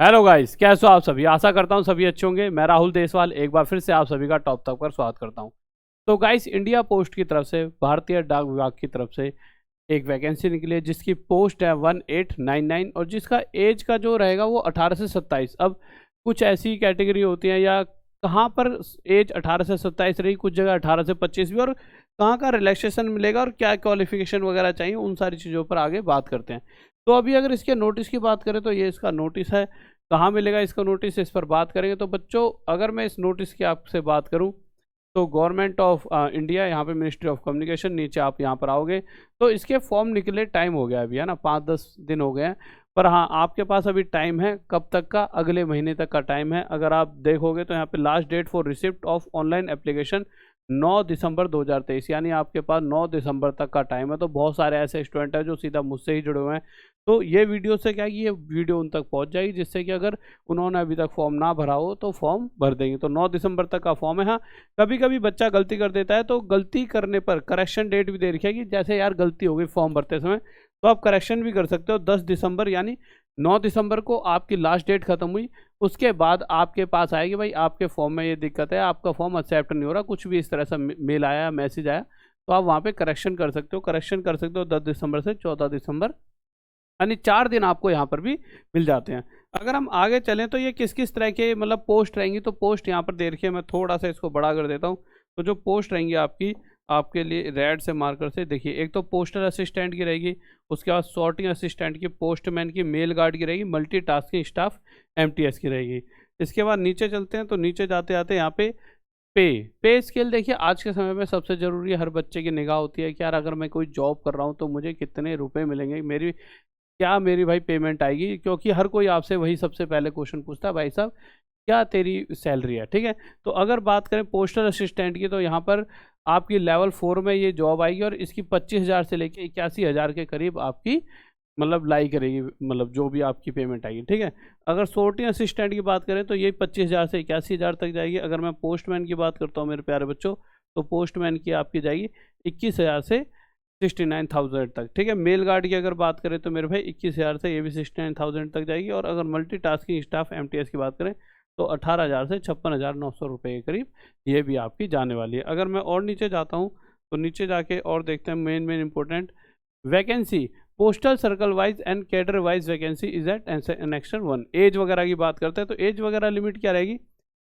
Hello guys, कैसे हो आप सभी। आशा करता हूँ सभी अच्छे होंगे। मैं राहुल देसवाल एक बार फिर से आप सभी का टॉप तक पर स्वागत करता हूँ। तो गाइस, इंडिया पोस्ट की तरफ से, भारतीय डाक विभाग की तरफ से एक वैकेंसी निकली है जिसकी पोस्ट है 1899 और जिसका एज का जो रहेगा वो 18 से 27। अब कुछ ऐसी कैटेगरी होती है या कहाँ पर एज 18 से 27 रही, कुछ जगह 18 से 25 भी, और कहाँ का रिलैक्सेशन मिलेगा और क्या क्वालिफिकेशन वगैरह चाहिए, उन सारी चीज़ों पर आगे बात करते हैं। तो अभी अगर इसके नोटिस की बात करें तो ये इसका नोटिस है। कहाँ मिलेगा इसका नोटिस, इस पर बात करेंगे। तो बच्चों, अगर मैं इस नोटिस की आपसे बात करूँ तो गवर्नमेंट ऑफ इंडिया, यहाँ पे मिनिस्ट्री ऑफ कम्युनिकेशन, नीचे आप यहाँ पर आओगे तो इसके फॉर्म निकले टाइम हो गया अभी, है ना, 5-10 दिन हो गए हैं। पर हाँ, आपके पास अभी टाइम है, कब तक का, अगले महीने तक का टाइम है। अगर आप देखोगे तो यहाँ पे last date for receipt of online application 9 December 2023, यानी आपके पास 9 दिसंबर तक का टाइम है। तो बहुत सारे ऐसे स्टूडेंट हैं जो सीधा मुझसे ही जुड़े हुए हैं। तो ये वीडियो से क्या है कि ये वीडियो उन तक पहुंच जाएगी, जिससे कि अगर उन्होंने अभी तक फॉर्म ना भरा हो तो फॉर्म भर देंगे। तो 9 दिसंबर तक का फॉर्म है। हाँ, कभी कभी बच्चा गलती कर देता है तो गलती करने पर करेक्शन डेट भी दे रखी है कि जैसे यार गलती हो गई फॉर्म भरते समय, तो आप करेक्शन भी कर सकते हो। 10 दिसंबर यानी 9 दिसंबर को आपकी लास्ट डेट खत्म हुई, उसके बाद आपके पास आएगी भाई आपके फॉर्म में ये दिक्कत है, आपका फॉर्म एक्सेप्ट नहीं हो रहा, कुछ भी इस तरह से मेल आया, मैसेज आया, तो आप वहाँ पे करेक्शन कर सकते हो। करेक्शन कर सकते हो 10 दिसंबर से 14 दिसंबर, यानी 4 दिन आपको यहाँ पर भी मिल जाते हैं। अगर हम आगे चलें तो ये किस किस तरह के मतलब पोस्ट रहेंगी, तो पोस्ट यहाँ पर दे रखी है। मैं थोड़ा सा इसको बड़ा कर देता हूँ। तो जो पोस्ट रहेंगी आपकी, आपके लिए रेड से मार्कर से देखिए, एक तो पोस्टल असिस्टेंट की रहेगी, उसके बाद सॉर्टिंग असिस्टेंट की, पोस्टमैन की, मेल गार्ड की रहेगी, मल्टीटास्किंग स्टाफ एमटीएस की रहेगी। इसके बाद नीचे चलते हैं तो नीचे जाते जाते यहाँ पे पे स्केल देखिए, आज के समय में सबसे ज़रूरी हर बच्चे की निगाह होती है कि यार अगर मैं कोई जॉब कर रहा हूँ तो मुझे कितने रुपए मिलेंगे, मेरी भाई पेमेंट आएगी। क्योंकि हर कोई आपसे वही सबसे पहले क्वेश्चन पूछता है, भाई साहब क्या तेरी सैलरी है, ठीक है। तो अगर बात करें पोस्टल असिस्टेंट की, तो यहाँ पर आपकी लेवल 4 में ये जॉब आएगी और इसकी 25,000 से लेके 81,000 के करीब आपकी मतलब लाई करेगी, मतलब जो भी आपकी पेमेंट आएगी, ठीक है। अगर सोर्टिंग असिस्टेंट की बात करें तो ये 25,000 से 81,000 तक जाएगी। अगर मैं पोस्टमैन की बात करता हूँ मेरे प्यारे बच्चों, तो पोस्टमैन की आपकी जाएगी 21,000 से 69,000 तक, ठीक है। मेल गार्ड की अगर बात करें तो मेरे भाई 21,000 से ये भी 69,000 तक जाएगी। और अगर मल्टीटास्किंग स्टाफ एमटीएस की बात करें तो 18,000 से 56,900 रुपये के करीब ये भी आपकी जाने वाली है। अगर मैं और नीचे जाता हूँ तो नीचे जाके और देखते हैं main important vacancy, postal circle wise and cadre wise vacancy is at annexure 1। Age वगैरह की बात करते हैं तो एज वगैरह लिमिट क्या रहेगी,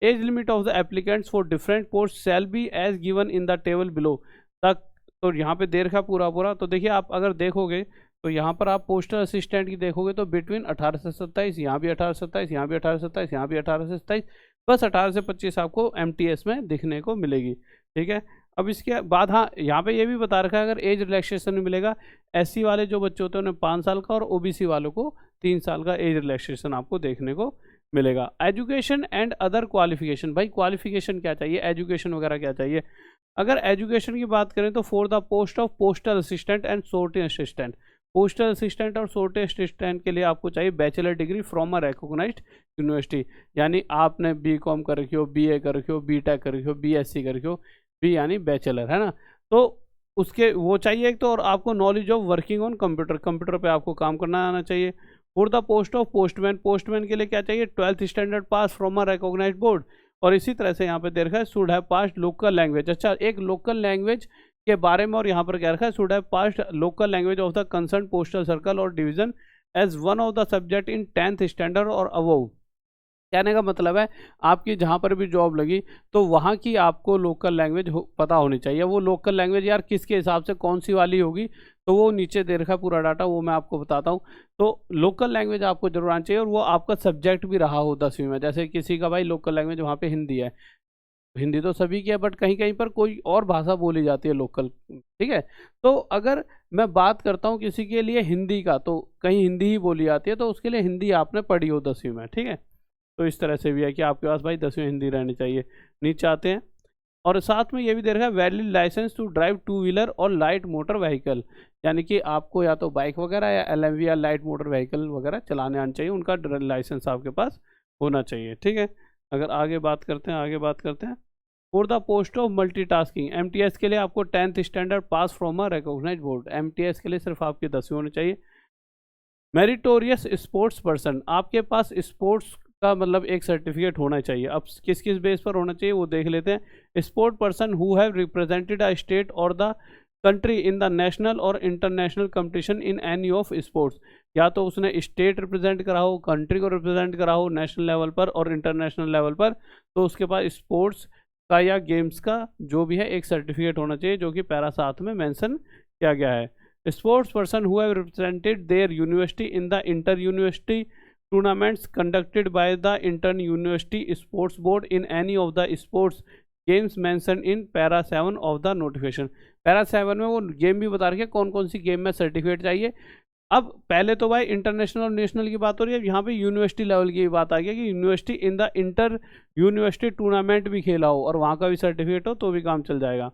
age limit of the applicants for different post shall be as given in the table below तक। तो यहाँ पे दे रखा पूरा पूरा। तो देखिए, आप अगर देखोगे तो यहाँ पर आप पोस्टल असिस्टेंट की देखोगे तो बिटवीन 18 से 27, यहाँ भी 18 से 27, यहाँ भी 18 से 27, यहाँ भी 18 से 27, बस 18 से 25 आपको एमटीएस में दिखने को मिलेगी, ठीक है। अब इसके बाद हाँ, यहाँ पे ये भी बता रखा है अगर एज रिलैक्सेशन में मिलेगा, एससी वाले जो बच्चे होते हैं उन्हें 5 साल का और ओबीसी वालों को 3 साल का एज रिलैक्सेशन आपको देखने को मिलेगा। एजुकेशन एंड अदर क्वालिफिकेशन, भाई क्वालिफिकेशन क्या चाहिए, एजुकेशन वगैरह क्या चाहिए। अगर एजुकेशन की बात करें तो for the post of postal assistant and sorting assistant, postal assistant और सोर्टिंग असिस्टेंट के लिए आपको चाहिए bachelor degree from a recognised university, यानी आपने बीकॉम कर रखी हो, बीए कर रखी हो, बीटेक कर रखी हो, बीएससी कर रखी हो, बी यानी बैचलर, है ना। तो उसके वो चाहिए एक तो, और आपको knowledge of working on computer, computer पे आपको काम करना आना चाहिए। For the post of postman, postman के लिए क्या चाहिए, 12th standard pass from a recognised board. और इसी तरह से यहाँ पे दे रखा है should have passed local language. अच्छा, एक लोकल लैंग्वेज के बारे में और यहाँ पर क्या रखा है, should have passed local language of the concern postal circle और division as one of the subject in 10th standard और अबव। कहने का मतलब है आपकी जहाँ पर भी जॉब लगी तो वहाँ की आपको लोकल लैंग्वेज पता होनी चाहिए। वो लोकल लैंग्वेज यार किसके हिसाब से कौन सी वाली होगी, तो वो नीचे दे रखा है पूरा डाटा, वो मैं आपको बताता हूँ। तो लोकल लैंग्वेज आपको जरूर आनी चाहिए और वो आपका सब्जेक्ट भी रहा हो 10वीं में। जैसे किसी का भाई लोकल लैंग्वेज वहाँ पे हिंदी है, हिंदी तो सभी की है, बट कहीं कहीं पर कोई और भाषा बोली जाती है लोकल, ठीक है। तो अगर मैं बात करता हूँ किसी के लिए हिंदी का, तो कहीं हिंदी ही बोली जाती है, तो उसके लिए हिंदी आपने पढ़ी हो 10वीं में, ठीक है। तो इस तरह से भी है कि आपके पास भाई 10वीं हिंदी रहनी चाहिए। नीचे आते हैं और साथ में ये भी दे रखा है valid licence to drive 2 wheeler और लाइट मोटर व्हीकल, यानी कि आपको या तो बाइक वगैरह या एलएमवी या लाइट मोटर व्हीकल वगैरह चलाने आना चाहिए, उनका लाइसेंस आपके पास होना चाहिए, ठीक है। अगर आगे बात करते हैं, for the post of multitasking, MTS के लिए आपको 10th standard pass from a recognised board, MTS के लिए सिर्फ आपकी 10वीं होनी चाहिए। मेरिटोरियस स्पोर्ट्स पर्सन, आपके पास स्पोर्ट्स का मतलब एक सर्टिफिकेट होना चाहिए। अब किस किस बेस पर होना चाहिए वो देख लेते हैं। Sport person who have represented a state और the country in the national और international competition in any of sports, या तो उसने स्टेट रिप्रेजेंट करा हो, कंट्री को रिप्रेजेंट करा हो नेशनल लेवल पर और इंटरनेशनल लेवल पर, तो उसके पास स्पोर्ट्स का या गेम्स का जो भी है एक सर्टिफिकेट होना चाहिए, जो कि पैरा 7 में मेंशन किया गया है। Sports person who have represented their university in the inter university tournaments conducted by the inter university sports board in any of the sports games mention in para 7 of the notification. Para 7 में वो game भी बता रखे कौन कौन सी game में certificate चाहिए। अब पहले तो भाई इंटरनेशनल और नेशनल की बात हो रही है, यहाँ पे यूनिवर्सिटी लेवल की बात आ गई कि university in the inter university tournament भी खेला हो और वहाँ का भी सर्टिफिकेट हो तो भी काम चल जाएगा।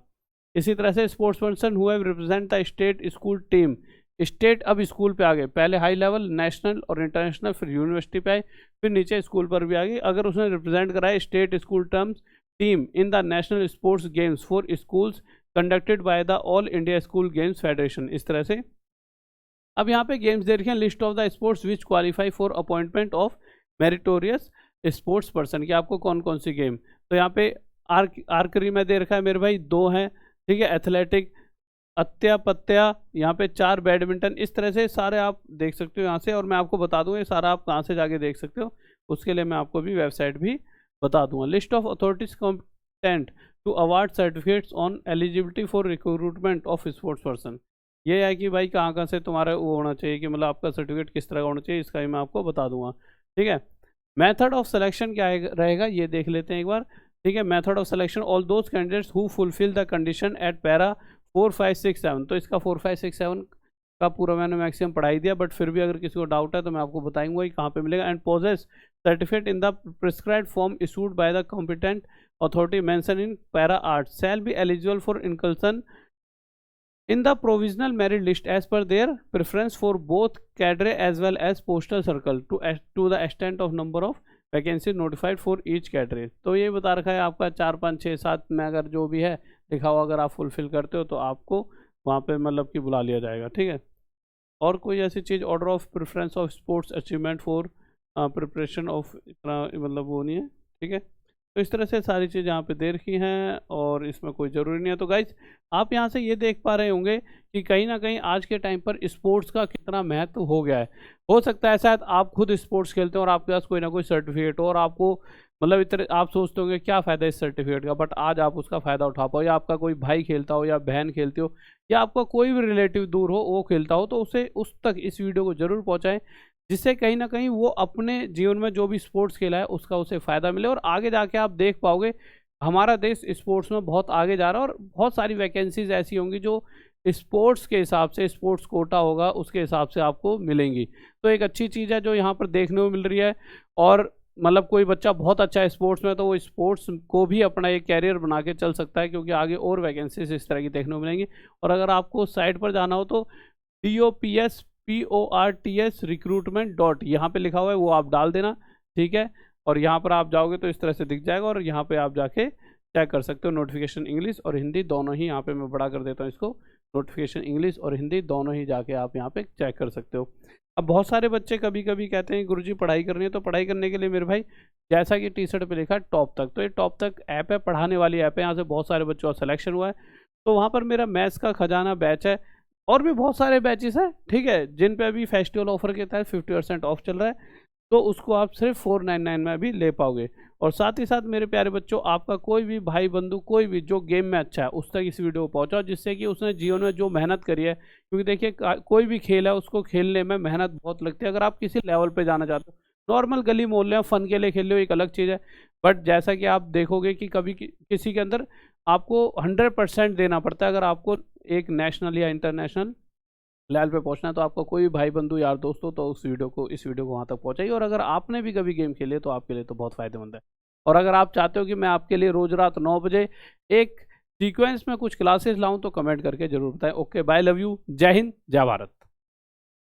इसी तरह से sports person who have represent the state school team, state अब स्कूल पे आ गए, पहले हाई लेवल नेशनल और इंटरनेशनल, फिर यूनिवर्सिटी पे आए, फिर नीचे स्कूल पर भी आ गई। अगर उसने रिप्रेजेंट कराया state school terms team in the national sports games for schools conducted by the all India school games federation, इस तरह से। अब यहाँ पे गेम्स दे रखे हैं, list of the sports which qualify for appointment of meritorious sports person, कि आपको कौन कौन सी गेम, तो यहाँ पे आर्करी में दे रखा है मेरे भाई 2 हैं, ठीक है, एथलेटिक, अत्या पत्या, यहाँ पे 4 बैडमिंटन, इस तरह से सारे आप देख सकते हो यहाँ से। और मैं आपको बता दूँ ये सारा आप कहाँ से जाके देख सकते हो, उसके लिए मैं आपको भी वेबसाइट भी बता दूंगा। List of authorities competent to award certificates on eligibility for recruitment of sports person, ये है कि भाई कहाँ कहाँ से तुम्हारा वो होना चाहिए कि मतलब आपका सर्टिफिकेट किस तरह का होना चाहिए, इसका ही मैं आपको बता दूंगा, ठीक है। मेथड ऑफ सिलेक्शन क्या रहेगा ये देख लेते हैं एक बार, ठीक है। Method of selection all those candidates who fulfil the condition at para 4, 5, 6, 7, तो इसका 4, 5, 6, 7 का पूरा मैंने मैक्सिमम पढ़ाई दिया, बट फिर भी अगर किसी को डाउट है तो मैं आपको बताऊंगा कि कहाँ पे मिलेगा। And poses certificate in the prescribed form issued by the competent authority mention in para 8 shall be eligible for inclusion in the provisional merit list as per their preference for both cadre as well as postal circle to the extent of number of vacancies notified for each cadre। तो ये बता रखा है आपका 4, 5, 6, 7 में अगर जो भी है लिखा हुआ अगर आप फुलफिल करते हो तो आपको वहाँ पे मतलब कि बुला लिया जाएगा, ठीक है। और कोई ऐसी चीज़ order of preference of sports achievement for preparation of इतना मतलब वो नहीं है, ठीक है। तो इस तरह से सारी चीज़ यहाँ पे दे रखी हैं और इसमें कोई ज़रूरी नहीं है। तो गाइज आप यहाँ से ये देख पा रहे होंगे कि कहीं ना कहीं आज के टाइम पर स्पोर्ट्स का कितना महत्व हो गया है। हो सकता है शायद आप खुद स्पोर्ट्स खेलते हो और आपके पास कोई ना कोई सर्टिफिकेट हो और आपको मतलब इतने आप सोचते होंगे क्या फ़ायदा इस सर्टिफिकेट का, बट आज आप उसका फ़ायदा उठा पाओ, या आपका कोई भाई खेलता हो या बहन खेलती हो या आपका कोई भी रिलेटिव दूर हो वो खेलता हो, तो उसे उस तक इस वीडियो को ज़रूर पहुँचाएँ, जिससे कहीं ना कहीं वो अपने जीवन में जो भी स्पोर्ट्स खेला है उसका उसे फ़ायदा मिले और आगे जाके आप देख पाओगे हमारा देश स्पोर्ट्स में बहुत आगे जा रहा है और बहुत सारी वैकेंसीज ऐसी होंगी जो स्पोर्ट्स के हिसाब से, स्पोर्ट्स कोटा होगा उसके हिसाब से आपको मिलेंगी। तो एक अच्छी चीज़ है जो यहाँ पर देखने को मिल रही है। और मतलब कोई बच्चा बहुत अच्छा है स्पोर्ट्स में तो वो स्पोर्ट्स को भी अपना एक कैरियर बना के चल सकता है, क्योंकि आगे और वैकेंसीज इस तरह की देखने को मिलेंगी। और अगर आपको साइट पर जाना हो तो DOPS रिक्रूटमेंट डॉट यहाँ पे लिखा हुआ है वो आप डाल देना, ठीक है। और यहाँ पर आप जाओगे तो इस तरह से दिख जाएगा और यहाँ पे आप जाके चेक कर सकते हो। नोटिफिकेशन इंग्लिश और हिंदी दोनों ही यहाँ पे मैं बड़ा कर देता हूँ इसको, नोटिफिकेशन इंग्लिश और हिंदी दोनों ही जाके आप यहाँ पे चेक कर सकते हो। अब बहुत सारे बच्चे कभी कभी कहते हैं गुरुजी पढ़ाई करनी है, तो पढ़ाई करने के लिए मेरे भाई जैसा कि टी-शर्ट पे लिखा है टॉप तक, तो ये टॉप तक ऐप है, पढ़ाने वाली ऐप है। यहाँ से बहुत सारे बच्चों का सिलेक्शन हुआ है, तो वहाँ पर मेरा मैथ्स का खजाना बैच है और भी बहुत सारे बैचेस हैं, ठीक है, जिन पे अभी फेस्टिवल ऑफर के तहत 50% ऑफ चल रहा है, तो उसको आप सिर्फ 499 में भी ले पाओगे। और साथ ही साथ मेरे प्यारे बच्चों, आपका कोई भी भाई बंधु कोई भी जो गेम में अच्छा है उस तक इस वीडियो को पहुंचाओ, जिससे कि उसने जीवन में जो मेहनत करी है, क्योंकि देखिए कोई भी खेल है उसको खेलने में मेहनत बहुत लगती है। अगर आप किसी लेवल पे जाना चाहते हो, नॉर्मल गली मोहल्ले में फन के लिए खेल रहे हो एक अलग चीज़ है, बट जैसा कि आप देखोगे कि कभी किसी के अंदर आपको 100% देना पड़ता है अगर आपको एक नेशनल या इंटरनेशनल लेवल पे पहुंचना है। तो आपका कोई भी भाई बंधु यार दोस्तों तो इस वीडियो को वहां तक पहुंचाइए। और अगर आपने भी कभी गेम खेले तो आपके लिए तो बहुत फायदेमंद है। और अगर आप चाहते हो कि मैं आपके लिए रोज रात 9 बजे एक सीक्वेंस में कुछ क्लासेस लाऊं तो कमेंट करके जरूर बताएं। ओके, बाय, लव यू, जय हिंद, जय भारत।